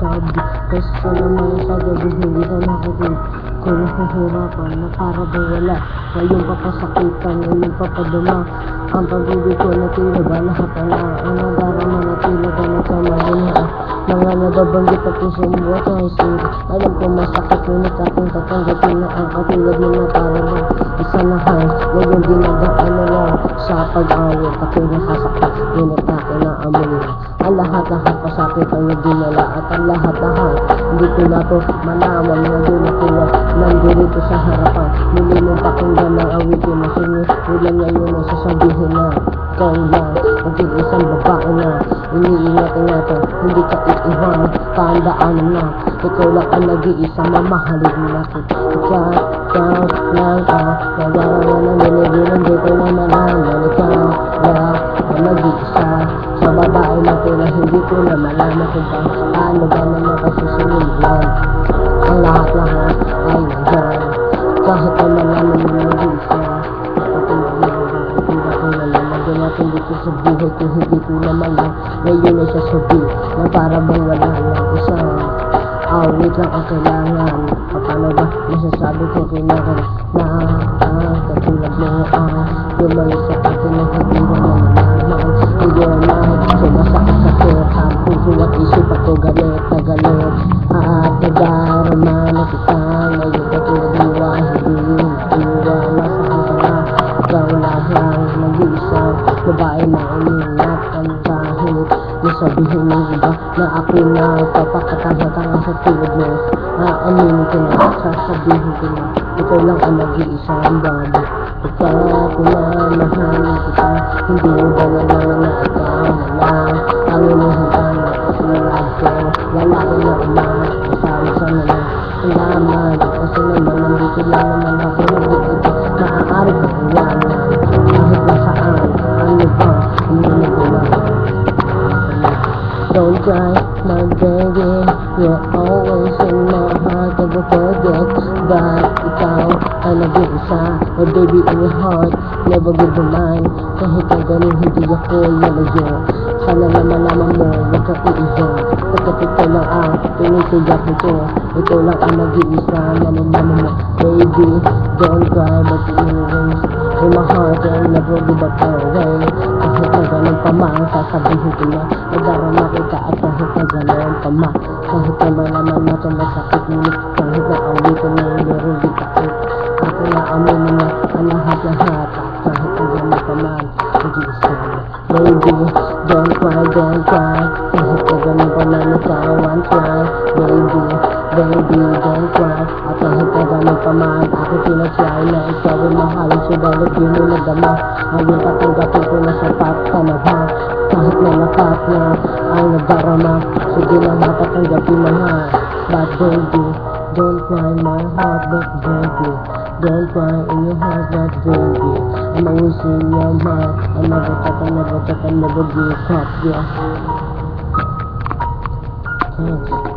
sabi. Kasi naman sa gabi hindi ka nakikinig. Kung nahihirapan na para ba wala. Ngayon papasakitan, ngayon papadama. Ang pag-ibig ko na tila ba lahat na ang nadarama na tila ba nagkamalina. Mga nababanggit at sumuwa sa isip. Alam ko masakit ngunit aking tatanggapin na ang katulad mo na para ba isa na hang ngayon dinadaan na lang sa pag-awit. Ako'y nasasakta, ngunit akin na amoy na ang lahat-lahat pasakit ang nagdinala at ang lahat-lahat hindi ko na to malaman na dunakuha nandito sa harapan. Muli mong pakinggan ng awitin na sinimulan ngayon ay sasabihin na ikaw lang mag-iisang babae na iniingat-ingatan, hindi ka iiwan, tandaan na ikaw lang ang nag-iisang mamahalin natin. Ikaw lang nagaraman ng niligilan, di ko na malaman. Ikaw lang ang nag-iisa sa babae natin na hindi ko na malaman kung paano ba naman kasisunulan. Ang lahat-lahat ay nandyan, kahit na malaman mo nag-iisa. Natin dito sa buhay kung hindi ko naman lang ngayon ay sasabi na para bang wala lang isang awit lang ang kailangan. Paano ba masasabi ko kinagal na katulad mo lumayo sa akin na hindi naman nalaman. Hindi naman sumasakit sa pera ang puso at isip ako galit na galit at nadarama na kita ngayon katulad mo hindi iwala sa hanggang ikaw lang nag-iisang babae na iningatan kahit nasabihin ng iba na ako na papakatanga-tanga sa tulad mo. Aaminin ko na, sasabihin ko na ikaw lang ang nag-iisang babae. Ikaw ako na mahalin kita, hindi mo ba naman na ikaw na lang ang inuhitan na kasunod ko. Lalaki na kasama sa naman salamat kasi naman nandito lang naman ako nandito maaari ko iwanan kahit nasaan ano ba inunagawa. Don't cry my baby, you're always in my heart, never forget. But ikaw ang nag-iisa, my baby in your heart, never give the mind. Kahit na ganun hindi ako lalayo, sana naman naman mo huwag kang iiwan. Pagkat ikaw lang ang pinitigas nito, ikaw lang ang nag-iisa, nalalaman mo. Baby, don't cry but always in my heart and never give up away. Kahit na ganun pa man, sasabihin ko na nadarama kita at kahit na ganun pa man, kahit naman naman natin masakit ngunit kahit na awitin na meron di takot. Ako na amin na ang lahat-lahat at kahit na ganun pa man, nag-iisa. Baby, don't cry kahit na ganun pa man nagkawan cry. Baby, don't cry at kahit na ganun pa man ako pinag-try na ikaw ay mahalin subalit di mo nadama. Ngayon patanggapin ko na sapat ka na ba kahit na lakat na ang nadarama. Sige na mapatanggapin mo na. But baby, don't cry my heart, but baby, don't cry in your heart, but baby, I'm always in your mind. I never talk, never give up, yeah. Thanks.